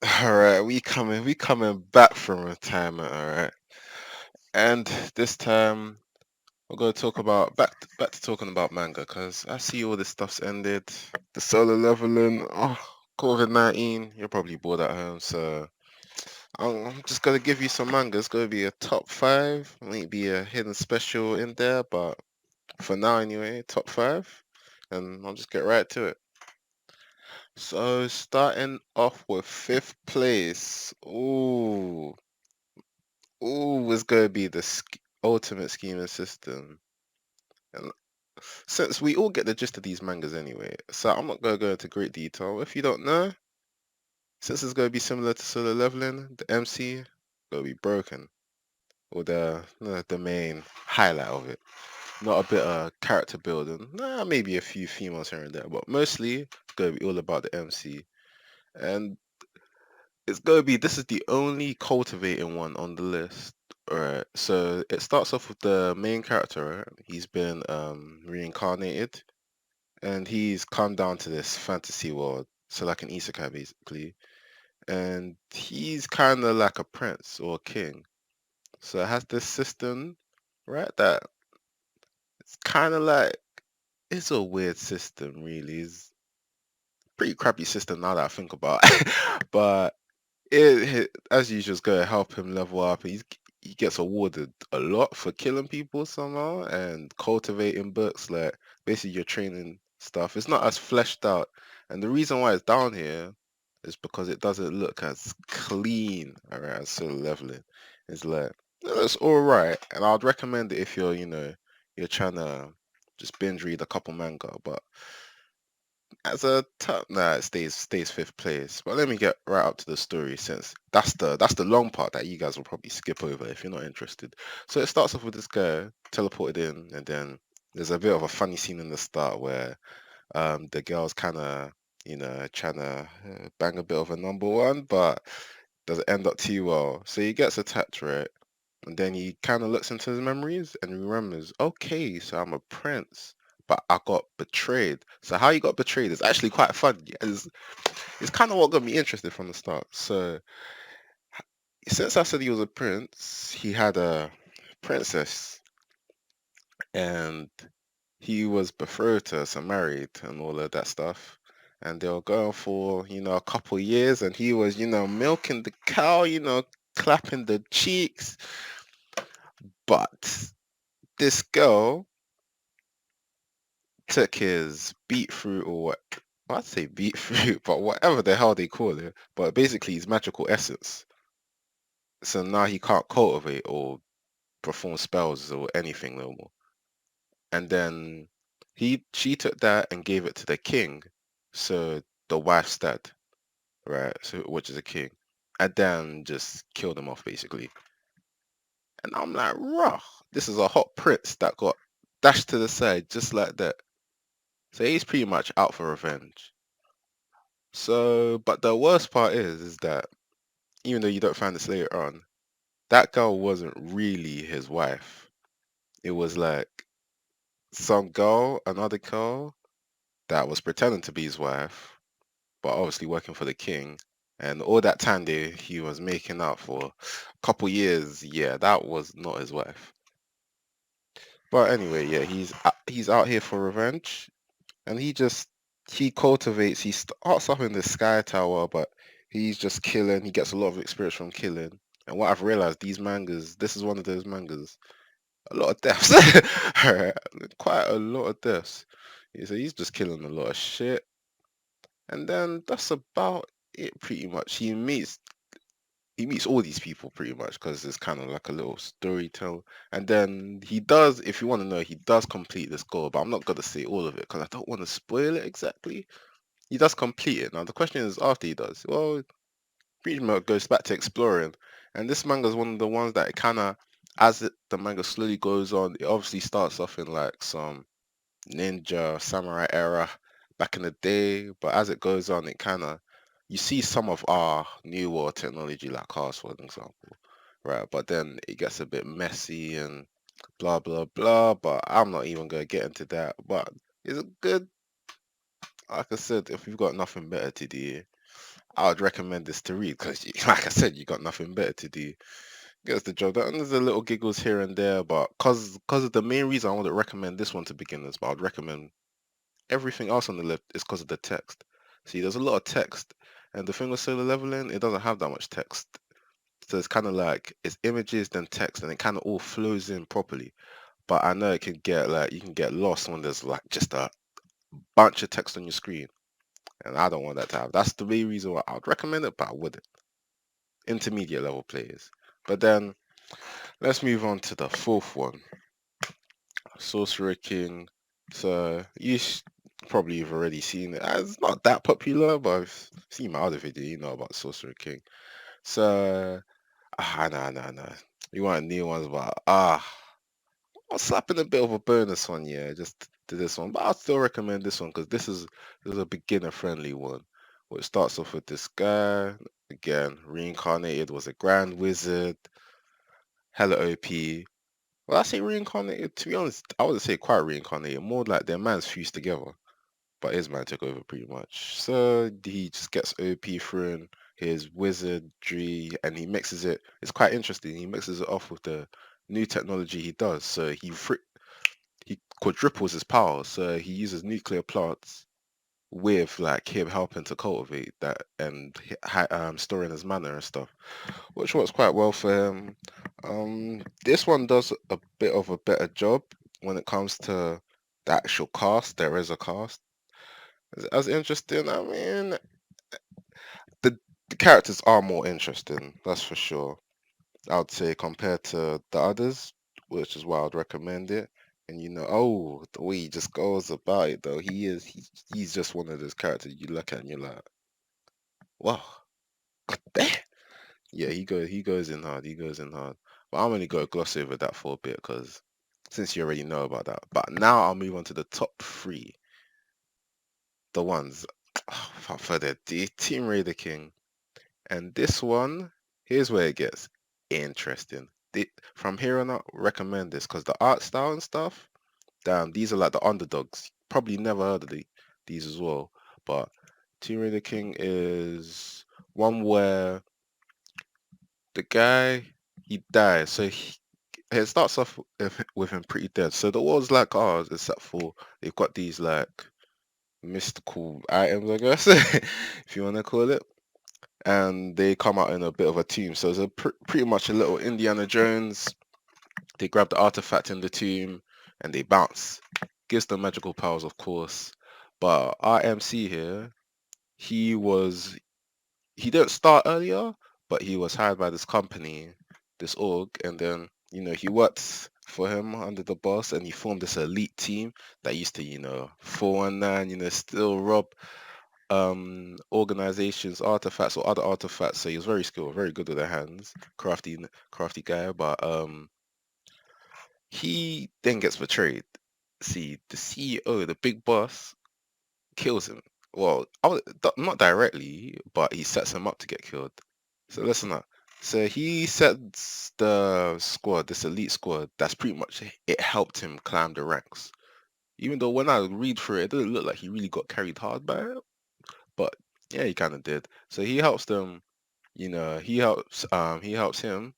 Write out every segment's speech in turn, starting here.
Alright, we coming back from retirement, alright. And this time we're gonna talk about back to talking about manga because I see all this stuff's ended. The solo leveling, COVID-19, you're probably bored at home, so I'm just gonna give you some manga. It's gonna be a top five, maybe a hidden special in there, but for now anyway, top five. And I'll just get right to it. So starting off with fifth place. Ooh, it's gonna be the ultimate scheming system. And since we all get the gist of these mangas anyway, so I'm not gonna go into great detail. If you don't know, since it's gonna be similar to solo leveling, the MC gonna be broken, or the main highlight of it. Not a bit of character building. Nah, maybe a few females here and there, but mostly it's gonna be all about the MC. And it's gonna be this is the only cultivating one on the list. Alright, so it starts off with the main character, right? He's been reincarnated and he's come down to this fantasy world. So like an isekai basically. And he's kinda like a prince or a king. So it has this system, right? That it's kinda like it's a weird system really. It's a pretty crappy system now that I think about it. But as usual, is going to help him level up. He gets awarded a lot for killing people somehow and cultivating books. Like basically, your training stuff. It's not as fleshed out, and the reason why it's down here is because it doesn't look as clean. Alright, as sort of leveling. It's like it's all right, and I'd recommend it if you're trying to just binge read a couple manga, but as a top, nah, it stays fifth place. But let me get right up to the story since that's the long part that you guys will probably skip over if you're not interested. So it starts off with this guy teleported in, and then there's a bit of a funny scene in the start where the girl's kind of trying to bang a bit of a number one, but doesn't end up too well. So he gets attacked, right? And then he kind of looks into his memories and remembers, okay, so I'm a prince, but I got betrayed. So how he got betrayed is actually quite fun. It's kind of what got me interested from the start. So since I said he was a prince, he had a princess, and he was betrothed to her, so married and all of that stuff. And they were going for, a couple years, and he was, milking the cow, clapping the cheeks. But this girl took his beetroot or what? I'd say beetroot, but whatever the hell they call it. But basically, his magical essence. So now he can't cultivate or perform spells or anything no more. And then she took that and gave it to the king. So the wife's dead, right? So which is a king. And then just killed him off basically. And I'm like, rah, this is a hot prince that got dashed to the side just like that. So he's pretty much out for revenge. So, but the worst part is that even though you don't find this later on, that girl wasn't really his wife. It was like some girl, another girl that was pretending to be his wife, but obviously working for the king. And all that time he was making out for a couple years. Yeah, that was not his wife. But anyway, yeah, he's out here for revenge, and he cultivates. He starts off in the sky tower, but he's just killing. He gets a lot of experience from killing. And what I've realized, these mangas, this is one of those mangas, a lot of deaths, Alright, quite a lot of deaths. So he's just killing a lot of shit, and then that's about it pretty much. He meets all these people pretty much because it's kind of like a little story tell. And then he does, if you want to know, he does complete this goal, but I'm not gonna say all of it because I don't want to spoil it exactly. He does complete it. Now the question is after he does, well, pretty much goes back to exploring. And this manga is one of the ones that it kind of, the manga slowly goes on, it obviously starts off in like some ninja samurai era back in the day, but as it goes on, it kind of you see some of our new world technology, like cars, for an example, right? But then it gets a bit messy and blah blah blah. But I'm not even gonna get into that. But it's a good, like I said, if you've got nothing better to do, I would recommend this to read because, like I said, you got nothing better to do. Gets the job done. And there's a little giggles here and there, but cause of the main reason I would recommend this one to beginners, but I'd recommend everything else on the list is because of the text. See, there's a lot of text, and the thing with solo leveling, it doesn't have that much text. So it's kind of like it's images then text, and it kind of all flows in properly. But I know it can get like you can get lost when there's like just a bunch of text on your screen, and I don't want that to happen. That's the main reason why I would recommend it, but I wouldn't. Intermediate level players. But then let's move on to the fourth one, Sorcerer King. So probably you've already seen it. It's not that popular, but I've seen my other video. You know about Sorcerer King. So nah. You want new ones, but I'll slap in a bit of a bonus one, yeah, just to this one. But I'll still recommend this one because this is a beginner friendly one. Where it starts off with this guy again, reincarnated, was a grand wizard, hella OP. Well, I say reincarnated. To be honest, I wouldn't say quite reincarnated. More like their man's fused together, but his man took over pretty much. So he just gets OP through his wizardry, and he mixes it. It's quite interesting. He mixes it off with the new technology he does. So he quadruples his power. So he uses nuclear plants with like him helping to cultivate that and storing his mana and stuff, which works quite well for him. This one does a bit of a better job when it comes to the actual cast. There is a cast. As interesting. I mean, the the characters are more interesting. That's for sure. I would say compared to the others, which is why I'd recommend it. And the way he just goes about it, though, he's just one of those characters you look at and you're like, wow, damn. Yeah, he goes in hard. He goes in hard. But I'm only going to gloss over that for a bit because since you already know about that. But now I'll move on to the top three, the ones without further ado, Team Raider King. And this one, here's where it gets interesting. From here on out, recommend this because the art style and stuff, damn, these are like the underdogs. Probably never heard of these as well. But Tomb Raider King is one where the guy he dies, so it starts off with him pretty dead. So the world's like ours, except for they've got these like mystical items, I guess, if you want to call it, and they come out in a bit of a tomb. So it's pretty much a little Indiana Jones. They grab the artifact in the tomb and they bounce. Gives them magical powers, of course. But our MC here, he was he didn't start earlier, but he was hired by this company, this org, and then he worked for him under the boss, and he formed this elite team that used to 419, still rob organizations artifacts or other artifacts. So he was very skilled, very good with their hands, crafty guy. But he then gets betrayed. See, the CEO, the big boss, kills him. Well, not directly, but he sets him up to get killed. So listen up. So he sets the squad, this elite squad, that's pretty much it helped him climb the ranks. Even though when I read through it, it doesn't look like he really got carried hard by it, but yeah, he kind of did. So he helps them, he helps him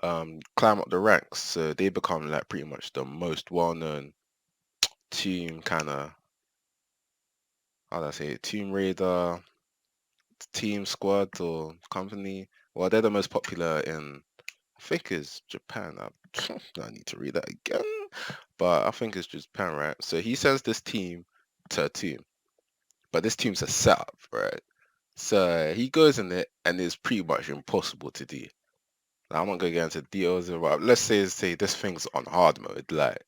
climb up the ranks. So they become like pretty much the most well-known team kind of, how do I say it, team raider team squad or company. Well, they're the most popular in, I think it's Japan. I need to read that again, but I think it's Japan, right? So he sends this team to a team, but this team's a setup, right? So he goes in it, and it's pretty much impossible to do. Now, I'm not gonna get into details about. Let's say this thing's on hard mode, like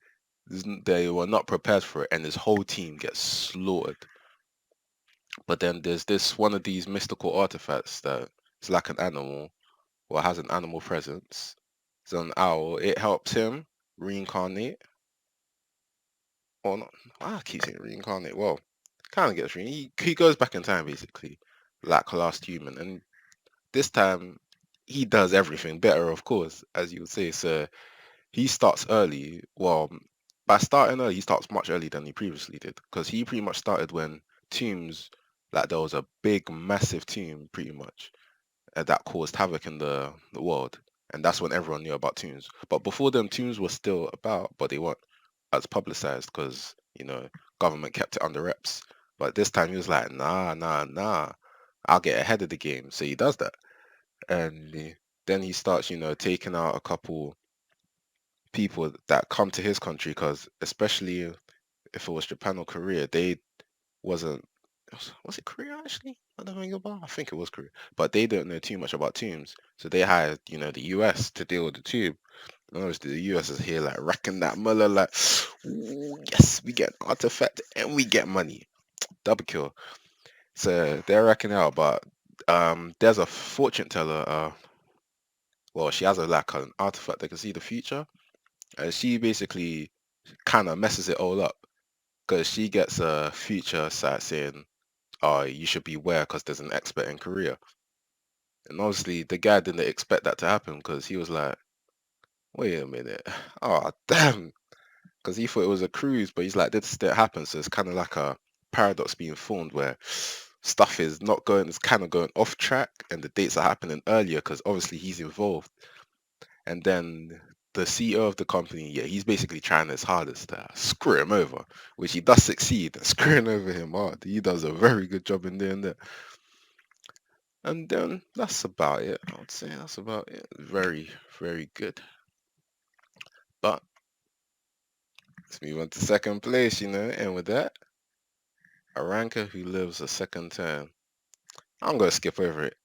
they were not prepared for it, and his whole team gets slaughtered. But then there's this one of these mystical artifacts that is like an animal or has an animal presence. It's an owl. It helps him reincarnate. Or not. I keep saying reincarnate. Well, kind of gets he goes back in time basically, like last human, and this time he does everything better, of course, as you would say. So he starts early. Well, by starting early, he starts much earlier than he previously did because he pretty much started when tombs Like there was a big, massive team, pretty much, that caused havoc in the world, and that's when everyone knew about tunes. But before them, tunes were still about, but they weren't as publicized because government kept it under wraps. But this time he was like, nah, nah, nah, I'll get ahead of the game. So he does that, and then he starts, taking out a couple people that come to his country because, especially if it was Japan or Korea, they wasn't. Was it Korea actually? I don't think about. I think it was Korea, but they don't know too much about tunes, so they hired the US to deal with the tube. And obviously, the US is here like racking that muller, like, "Ooh, yes, we get an artifact and we get money, double kill." So they're racking out, but there's a fortune teller. Well, she has like an artifact that can see the future, and she basically kind of messes it all up because she gets a future sight saying, "Oh, you should beware because there's an expert in Korea." And obviously, the guy didn't expect that to happen because he was like, "Wait a minute, oh damn," because he thought it was a cruise, but he's like, "This didn't happen." So it's kind of like a paradox being formed where stuff is not going, it's kind of going off track, and the dates are happening earlier because obviously he's involved. And then the CEO of the company, yeah, he's basically trying his hardest to screw him over, which he does succeed at screwing over him hard. He does a very good job in doing that. And then that's about it. I would say that's about it. Very, very good. But let's move on to second place, and with that, a ranker who lives a second term. I'm gonna skip over it.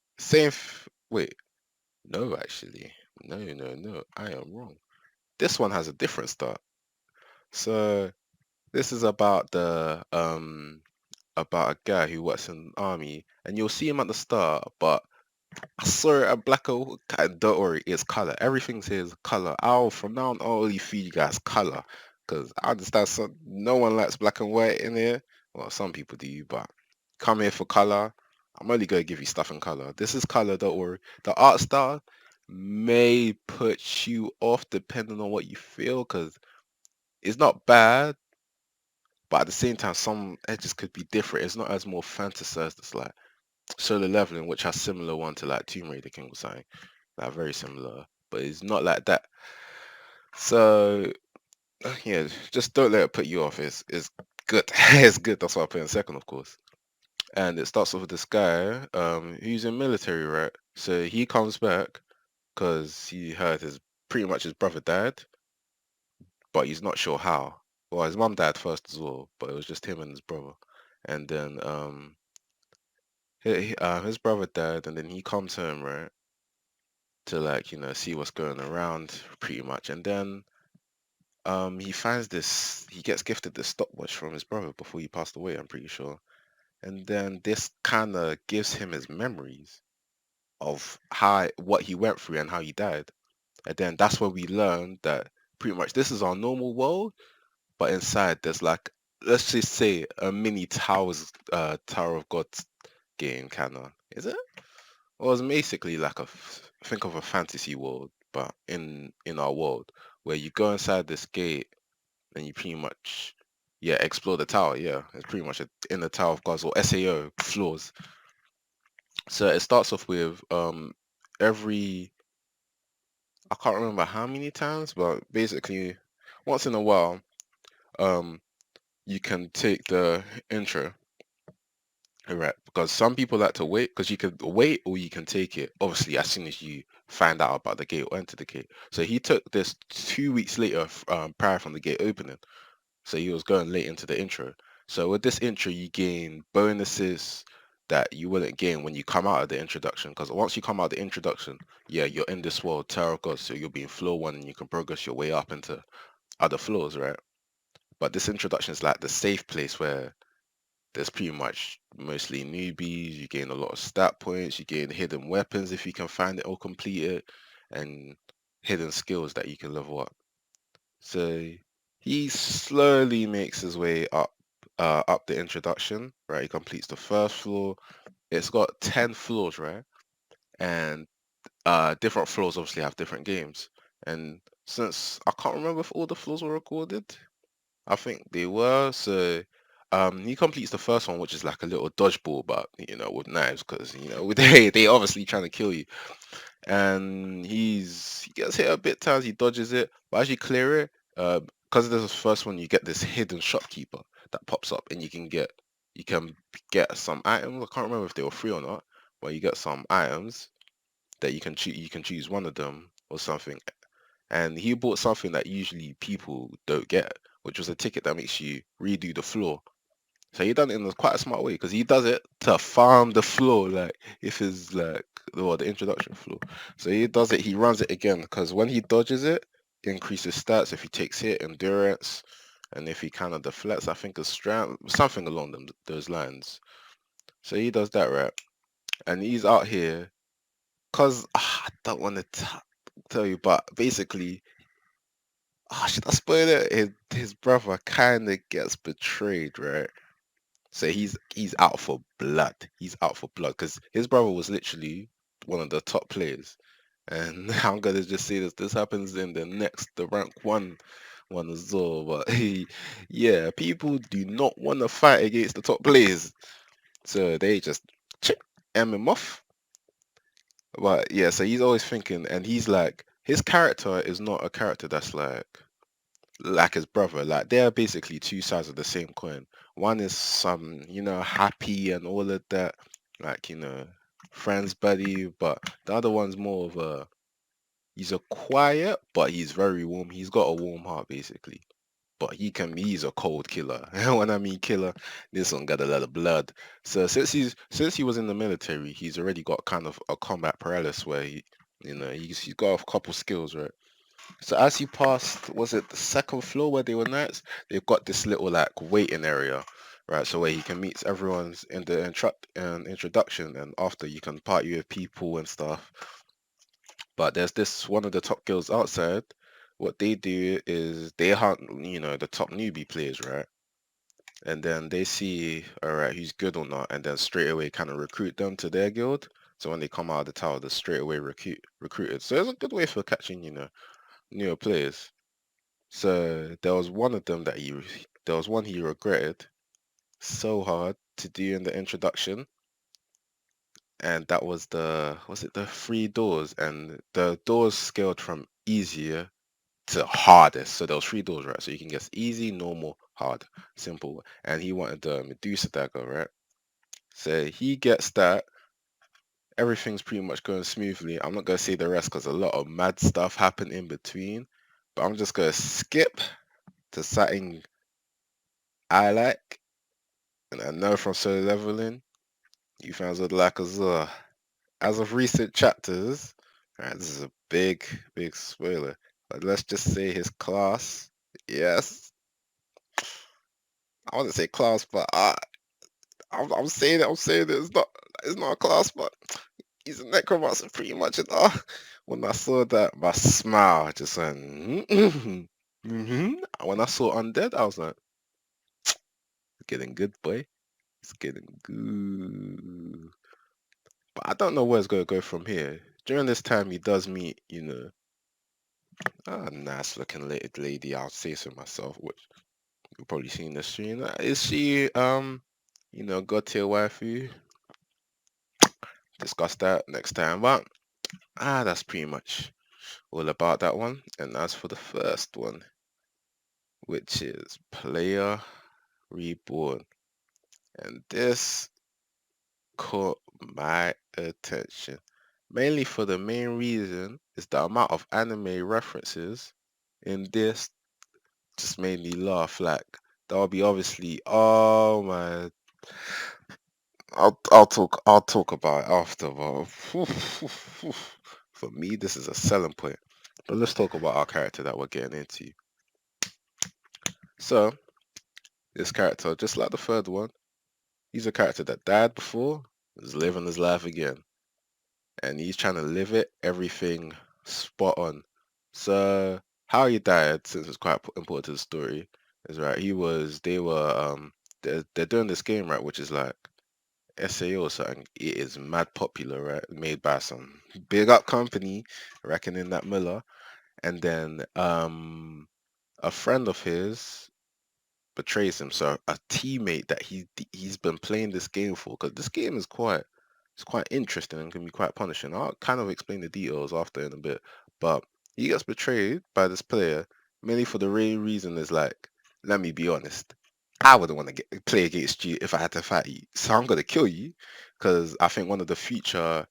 Wait, no, actually. No, no, no. I am wrong. This one has a different start. So this is about a guy who works in the army, and you'll see him at the start, but I saw it at Black Hole. Don't worry, it's color. Everything's here is color. From now on, I'll only feed you guys color. Because I understand no one likes black and white in here. Well, some people do, but come here for color. I'm only going to give you stuff in color. This is color, don't worry. The art style may put you off depending on what you feel, because it's not bad, but at the same time, some edges could be different. It's not as more fantasized. It's like Solar Leveling, which has similar one to like Tomb Raider King was saying. Like very similar, but it's not like that. So yeah, just don't let it put you off. It's good. It's good. That's why I put in second, of course. And it starts off with this guy, who's in military, right? So he comes back because he heard his pretty much his brother died, but he's not sure how. Well, his mum died first as well, but it was just him and his brother. And then his brother died, and then he comes home, right, to like see what's going around, pretty much. And then he finds this. He gets gifted this stopwatch from his brother before he passed away. I'm pretty sure. And then this kind of gives him his memories of what he went through and how he died. And then that's when we learn that pretty much this is our normal world, but inside there's like, let's just say, a mini Tower of God game kind of. Is it? Well, it's basically like think of a fantasy world, but in our world, where you go inside this gate and you pretty much, yeah, explore the tower. Yeah, it's pretty much in the Tower of Gods, or SAO floors. So it starts off with every, I can't remember how many times, but basically once in a while, um you can take the intro. Right, because some people like to wait, because you can wait or you can take it, obviously, as soon as you find out about the gate or enter the gate. So he took this 2 weeks later, prior from the gate opening. So he was going late into the intro. So with this intro, you gain bonuses that you wouldn't gain when you come out of the introduction. Because once you come out of the introduction, yeah, you're in this world, Tower of God, so you'll be in floor one and you can progress your way up into other floors, right? But this introduction is like the safe place where there's pretty much mostly newbies. You gain a lot of stat points. You gain hidden weapons if you can find it or complete it, and hidden skills that you can level up. So he slowly makes his way up the introduction. Right, he completes the first floor. It's got 10 floors, right, and different floors obviously have different games. And since I can't remember if all the floors were recorded, I think they were. So he completes the first one, which is like a little dodgeball, but with knives, because they obviously trying to kill you. And he gets hit a bit times, he dodges it, but as you clear it, because there's this first one, you get this hidden shopkeeper that pops up, and you can get some items. I can't remember if they were free or not, but you get some items that you can choose one of them or something. And he bought something that usually people don't get, which was a ticket that makes you redo the floor. So he done it in a quite a smart way, because he does it to farm the floor, like if it's like the introduction floor. So he does it, he runs it again, because when he dodges it, it increases stats if he takes hit, endurance, and if he kind of deflects, I think it's strength, something along those lines. So he does that, right? And he's out here, because I don't want to tell you, but basically, should I spoil it? His brother kind of gets betrayed, right? So he's out for blood. He's out for blood, because his brother was literally one of the top players. And I'm gonna just say this. This happens in the rank one as well. But yeah, people do not want to fight against the top players, so they just check him off. But yeah, so he's always thinking, and he's like, his character is not a character that's like his brother. Like, they're basically two sides of the same coin. One is some, happy and all of that, like, friends buddy, but the other one's more of he's a quiet, but he's very warm. He's got a warm heart, basically. But he's a cold killer. And when I mean killer, this one got a lot of blood. So since he was in the military, he's already got kind of a combat paralysis where he's got a couple skills, right? So as he passed, was it the second floor where they were knights? They've got this little like waiting area, right? So where he can meet everyone's in the introduction, and after you can party with people and stuff. But there's this one of the top girls outside. What they do is they hunt, the top newbie players, right? And then they see, all right, who's good or not, and then straight away kind of recruit them to their guild. So when they come out of the tower, they're straight away recruited. So it's a good way for catching, newer players. So there was one of them there was one he regretted so hard to do in the introduction, and that was it the three doors, and the doors scaled from easier to hardest. So there was three doors, right? So you can guess easy, normal, hard, simple. And he wanted the Medusa dagger, right? So he gets that. Everything's pretty much going smoothly. I'm not gonna say the rest because a lot of mad stuff happened in between, but I'm just gonna skip to something I like. And I know from solo leveling, you fans would like as well. As of recent chapters, right, this is a big, big spoiler. But let's just say his class. Yes, I want to say class, but I'm saying it. I'm saying it. It's not a class, but he's a necromancer pretty much. And when I saw that, my smile just went. When I saw undead, I was like, it's getting good, boy. It's getting good. But I don't know where it's going to go from here. During this time, he does meet, a nice looking lady. I'll say so myself, which you've probably seen the stream. Is she, God tier waifu? Discuss that next time. But that's pretty much all about that one. And as for the first one, which is Player Reborn, and this caught my attention mainly for the main reason is the amount of anime references in this just made me laugh. Like, that'll be obviously, oh my, I'll talk about it after, but for me this is a selling point. But let's talk about our character that we're getting into. So this character, just like the third one, he's a character that died before, is living his life again, and he's trying to live it, everything spot on. So how he died, since it's quite important to the story, is right. They're doing this game, right, which is like SAO or something. It is mad popular, right? Made by some big up company, reckoning that Miller, and then a friend of his betrays him. So a teammate that he's been playing this game for, because this game is quite interesting and can be quite punishing. I'll kind of explain the details after in a bit, but he gets betrayed by this player mainly for the main reason is like, let me be honest, I wouldn't want to play against you if I had to fight you, so I'm gonna kill you, because I think one of the future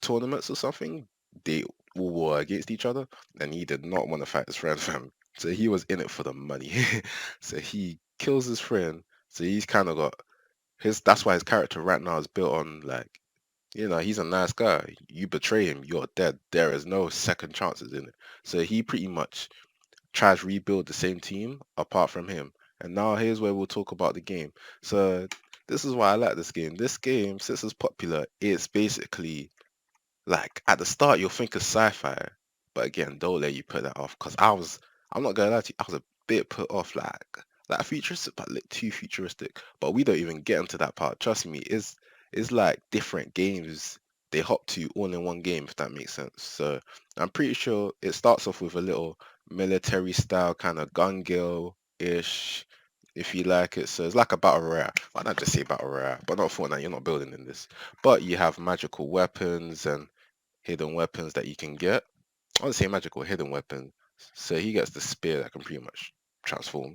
tournaments or something, they all were against each other, and he did not want to fight his friend, fam. So he was in it for the money. So he kills his friend. So he's kind of got his. That's why his character right now is built on like, he's a nice guy. You betray him, you're dead. There is no second chances in it. So he pretty much tries to rebuild the same team apart from him. And now here's where we'll talk about the game. So this is why I like this game. This game, since it's popular, it's basically like at the start you'll think of sci-fi, but again, don't let you put that off because I'm not gonna lie to you, I was a bit put off like futuristic, but like too futuristic. But we don't even get into that part. Trust me, it's like different games they hop to all in one game, if that makes sense. So I'm pretty sure it starts off with a little military style kind of gun ish, if you like it. So it's like a battle royale. Why not just say battle royale? But not Fortnite, you're not building in this. But you have magical weapons and hidden weapons that you can get. I want to say magical hidden weapon. So he gets the spear that can pretty much transform.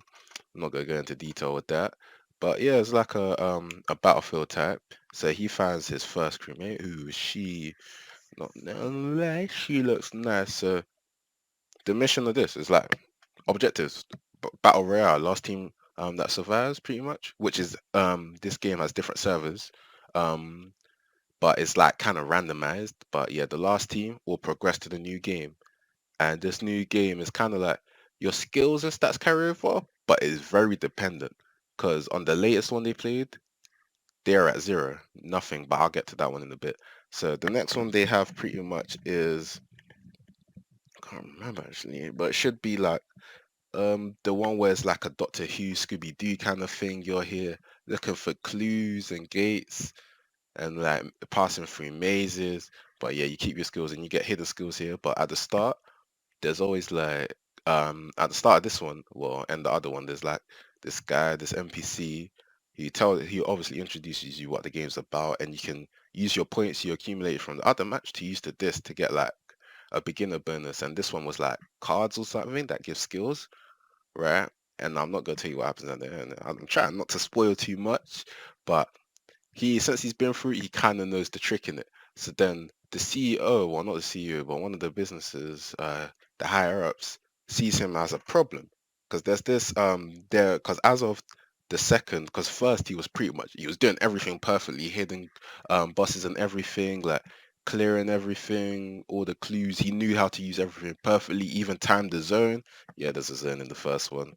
I'm not gonna go into detail with that. But yeah, it's like a battlefield type. So he finds his first crewmate, who is she not no, she looks nice. So the mission of this is like objectives, battle royale, last team that survives pretty much, which is this game has different servers. Um but it's like kind of randomized. But yeah, the last team will progress to the new game, and this new game is kind of like your skills and stats carry over, but it's very dependent. Because on the latest one they played, they're at zero, nothing. But I'll get to that one in a bit. So the next one they have pretty much is I can't remember actually, but it should be like the one where it's like a Doctor Who Scooby Doo kind of thing. You're here looking for clues and gates and like passing through mazes. But yeah, you keep your skills and you get hidden skills here. But at the start, there's always like at the start of this one, well, and the other one, there's like this guy, this NPC. He obviously introduces you what the game's about, and you can use your points you accumulate from the other match to use to this to get like a beginner bonus. And this one was like cards or something that gives skills, right? And I'm not gonna tell you what happens at the end. I'm trying not to spoil too much, but since he's been through it, he kind of knows the trick in it. So then the CEO, well, not the CEO, but one of the businesses, the higher ups, sees him as a problem because there's this there because as of the second, because first he was doing everything perfectly, hidden bosses and everything, like clearing everything, all the clues. He knew how to use everything perfectly, even timed the zone. Yeah, there's a zone in the first one,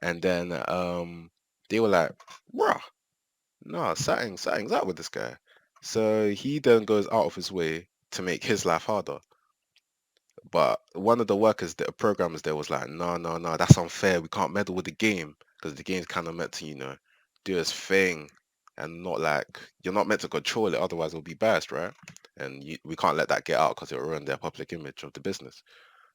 and then they were like, bruh, no, something's up with this guy. So he then goes out of his way to make his life harder. But one of the workers, the programmers there was like, no, no, no, that's unfair. We can't meddle with the game because the game's kind of meant to, do its thing and not like, you're not meant to control it. Otherwise it'll be biased, right? And we can't let that get out because it'll ruin their public image of the business.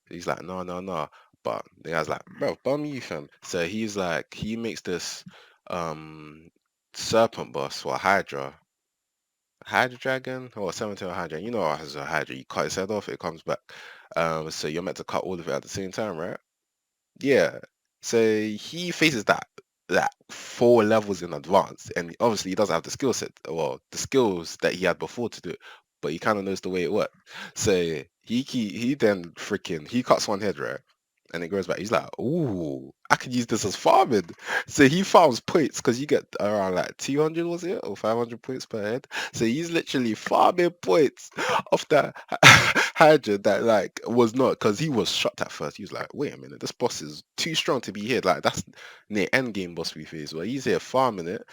So he's like, no, no, no. But the guy's like, bro, bum you, fam. So he's like, he makes this um serpent boss or Hydra Hydra Dragon or Seven Tail Hydra. You know, as a Hydra, you cut its head off, it comes back. So you're meant to cut all of it at the same time, right? Yeah. So he faces that 4 levels in advance, and obviously he doesn't have the skill set, well, the skills that he had before to do it, but he kind of knows the way it works. So he then freaking he cuts one head, right? And it goes back. He's like, "Ooh, I could use this as farming." So he farms points because you get around like 200, was it, or 500 points per head. So he's literally farming points off that Hydra that like was not, because he was shocked at first. He was like, "Wait a minute, this boss is too strong to be here. Like that's near end game boss we face. Where he's here farming it,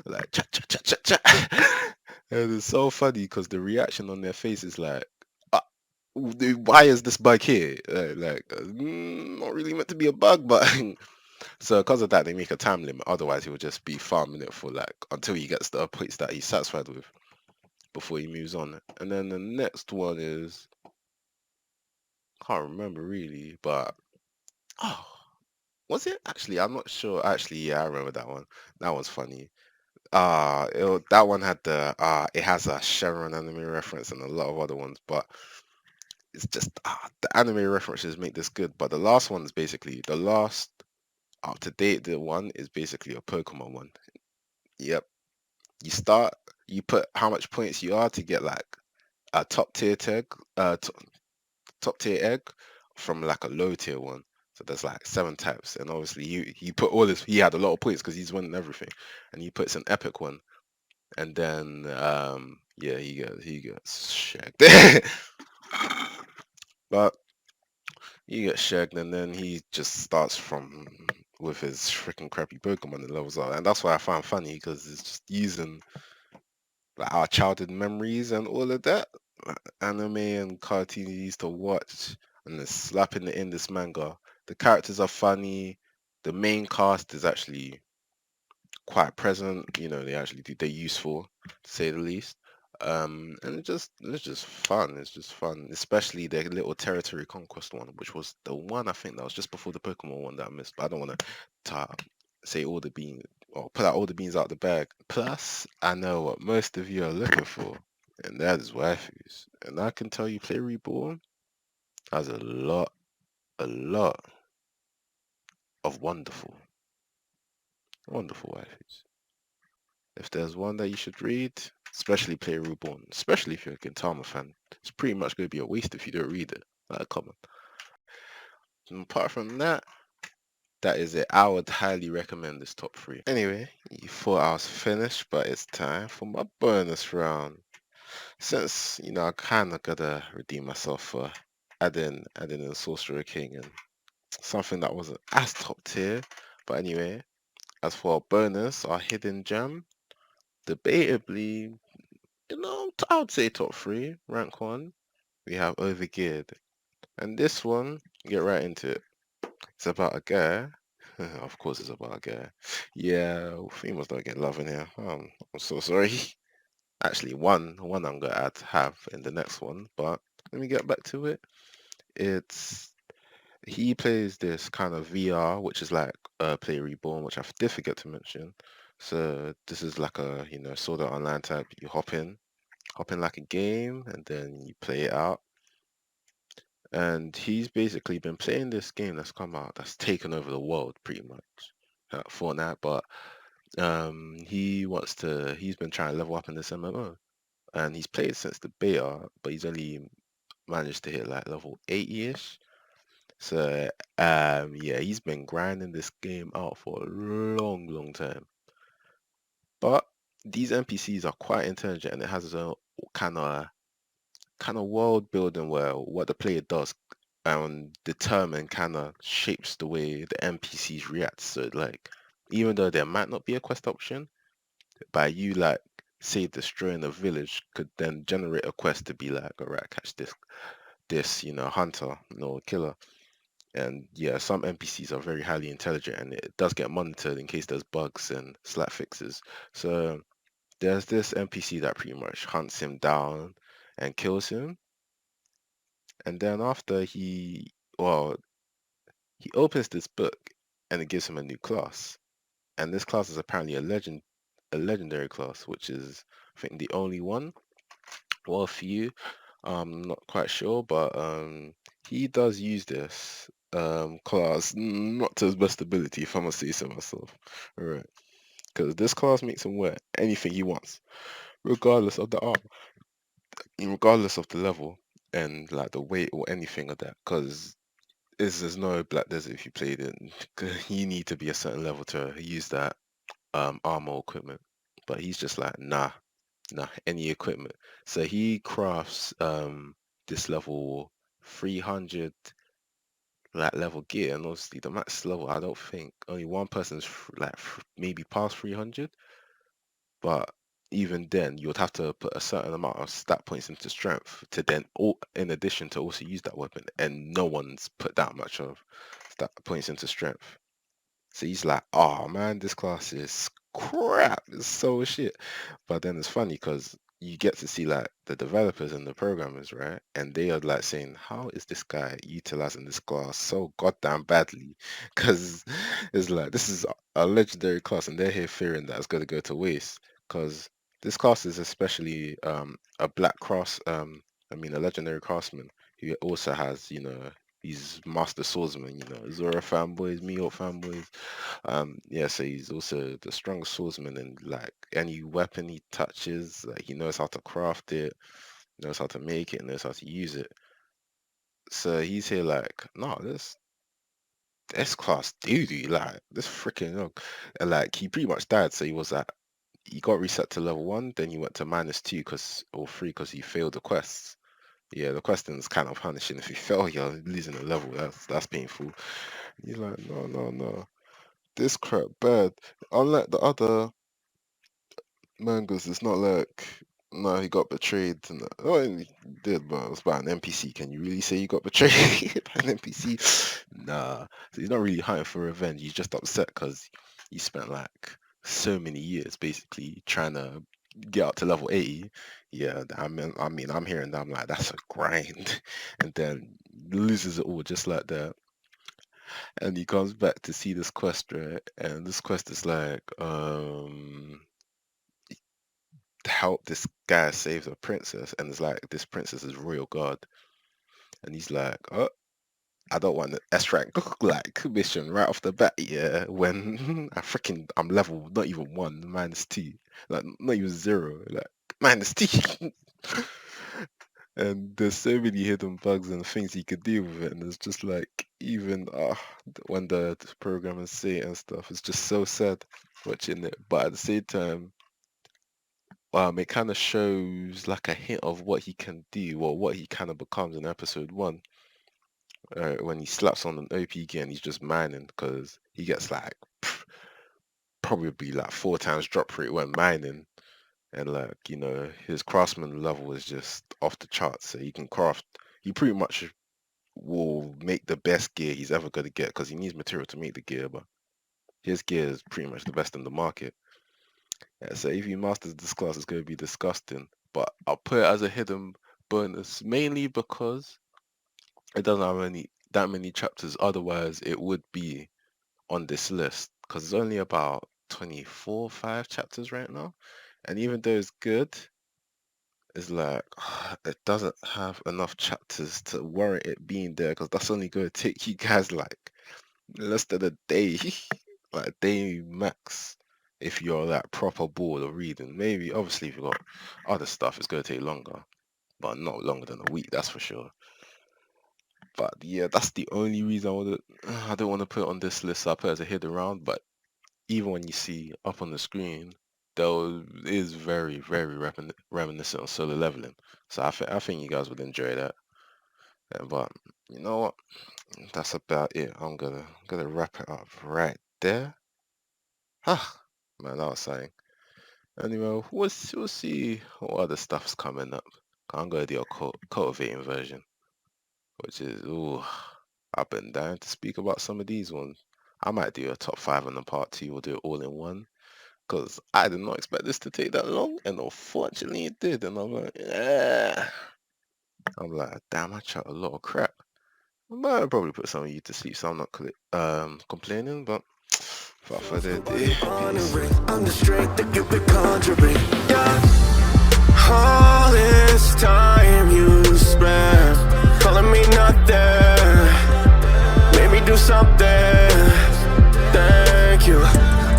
like chat chat chat chat chat." And it's so funny because the reaction on their face is like, "Uh, why is this bug here? Not really meant to be a bug, but." So because of that, they make a time limit. Otherwise, he will just be farming it for like until he gets the points that he's satisfied with before he moves on. And then the next one is, can't remember really, but oh, Was it? Actually, I'm not sure. Actually, yeah, I remember that one. That was funny. That one had it has a Sharon anime reference and a lot of other ones, but it's just the anime references make this good. But the last one is basically the last up to date. The one is basically a Pokemon one. Yep. You start, you put how much points you are to get like a top tier egg from like a low tier one. So there's like 7 types, and obviously you put all this. He had a lot of points because he's winning everything, and he puts an epic one, and then yeah, he gets shagged. But he gets shagged, and then he just starts from with his freaking crappy Pokemon and levels up, and that's why I find funny because it's just using like our childhood memories and all of that, like, anime and cartoons you used to watch, and then slapping it in this manga. The characters are funny. The main cast is actually quite present. You know, they're useful to say the least. And it's just fun. It's just fun, especially the little territory conquest one, which was the one I think that was just before the Pokemon one that I missed. But I don't want to say all the beans or put out all the beans out the bag. Plus, I know what most of you are looking for, and that is waifus. And I can tell you, Play Reborn has a lot of wonderful, wonderful waifus. If there's one that you should read, especially Play Reborn, especially if you're a Gintama fan, it's pretty much going to be a waste if you don't read it. Like, come on. And apart from that, that is it. I would highly recommend this top three. Anyway, you thought I was finished, but it's time for my bonus round. Since, I kind of gotta redeem myself for adding in Sorcerer King and something that wasn't as top tier. But anyway, as for our bonus, our hidden gem, debatably, I would say top three, rank one. We have Overgeared, and this one, get right into it. It's about a guy. Of course, it's about a guy. Yeah, females don't get love in here. I'm so sorry. Actually, one I'm gonna have in the next one, but let me get back to it. It's he plays this kind of VR, which is like Play Reborn, which I did forget to mention. So this is like a sort of online type. You hop in like a game, and then you play it out. And he's basically been playing this game that's come out that's taken over the world pretty much, Fortnite. But he's been trying to level up in this MMO, and he's played since the beta, but he's only managed to hit like level 80ish. So yeah, he's been grinding this game out for a long, long time. But these NPCs are quite intelligent, and it has its own kind of world building where what the player does determine kind of shapes the way the NPCs react. So like, even though there might not be a quest option, by you like say destroying a village could then generate a quest to be like, all right, catch this hunter, killer. And yeah, some NPCs are very highly intelligent, and it does get monitored in case there's bugs and slight fixes. So there's this NPC that pretty much hunts him down and kills him, and then after he opens this book and it gives him a new class. And this class is apparently a legendary class, which is I think the only one. Well, a few. I'm not quite sure, but he does use this class not to his best ability, if I must say so myself. Alright. Because this class makes him wear anything he wants, regardless of the art, regardless of the level and like the weight or anything of that. Because there's no Black Desert if you played it. 'Cause you need to be a certain level to use that armor equipment. But he's just like, nah, any equipment. So he crafts this level 300 like level gear, and obviously the max level, I don't think only one person's maybe past 300. But even then, you would have to put a certain amount of stat points into strength to then, in addition to also use that weapon, and no one's put that much of stat points into strength. So he's like, oh man, this class is crap. It's so shit. But then it's funny because you get to see like the developers and the programmers, right? And they are like saying, how is this guy utilizing this class so goddamn badly? Because it's like this is a legendary class, and they're here fearing that it's going to go to waste. Because this class is especially a black cross, a legendary craftsman who also has, he's master swordsman, Zora fanboys, Mio fanboys. Yeah, so he's also the strongest swordsman, and like any weapon he touches, like he knows how to craft it, knows how to make it, knows how to use it. So he's here like, no, this class dude, like this freaking look. And like he pretty much died, so he got reset to level 1, then he went to -2 or 3 because he failed the quests. Yeah, the question's kind of punishing. If you fail, you're losing a level. That's painful. You're like, no, no, no. This crap bad. Unlike the other mangas, it's not like no, he got betrayed. And oh, he did, but it was by an NPC. Can you really say you got betrayed by an NPC? Nah. So he's not really hunting for revenge. He's just upset because he spent like so many years basically trying to get up to level 80. Yeah, I'm hearing that. I'm like, that's a grind. And then loses it all just like that. And he comes back to see this quest, right? And this quest is like, help this guy save a princess, and it's like this princess is royal guard, and he's like, oh, I don't want the S rank like mission right off the bat, yeah, when I'm level not even 1, -2, like not even 0, like -2. And there's so many hidden bugs and things he could do with it, and it's just like even when the programmers say it and stuff, it's just so sad watching it, but at the same time it kind of shows like a hint of what he can do or what he kind of becomes in episode 1, when he slaps on an OP gear and he's just mining because he gets like probably like 4 times drop rate when mining, and like his craftsman level is just off the charts, so he pretty much will make the best gear he's ever going to get because he needs material to make the gear, but his gear is pretty much the best in the market. Yeah, so if he masters this class, it's going to be disgusting. But I'll put it as a hidden bonus, mainly because it doesn't have that many chapters. Otherwise, it would be on this list because it's only about 24, 5 chapters right now. And even though it's good, it's like it doesn't have enough chapters to warrant it being there because that's only going to take you guys like less than a day, like a day max. If you're that proper bored of reading, maybe obviously if you've got other stuff, it's gonna take longer, but not longer than a week, that's for sure. But yeah, that's the only reason I don't want to put it on this list. So I put it as a hidden round, but even when you see up on the screen, there is very, very reminiscent of solo leveling. So I think you guys would enjoy that. But you know what? That's about it. I'm gonna wrap it up right there. Ah, man, that was saying. Anyway, we'll see what other stuff's coming up. I'm gonna do a cultivating version, which is I've been dying to speak about some of these ones. I might do a top 5 on the part 2. We'll do it all in one because I did not expect this to take that long, and unfortunately it did. And I'm like, damn, I chat a lot of crap. I might probably put some of you to sleep, so I'm not complaining. But without further ado, peace. I'm the strength that you be conjuring.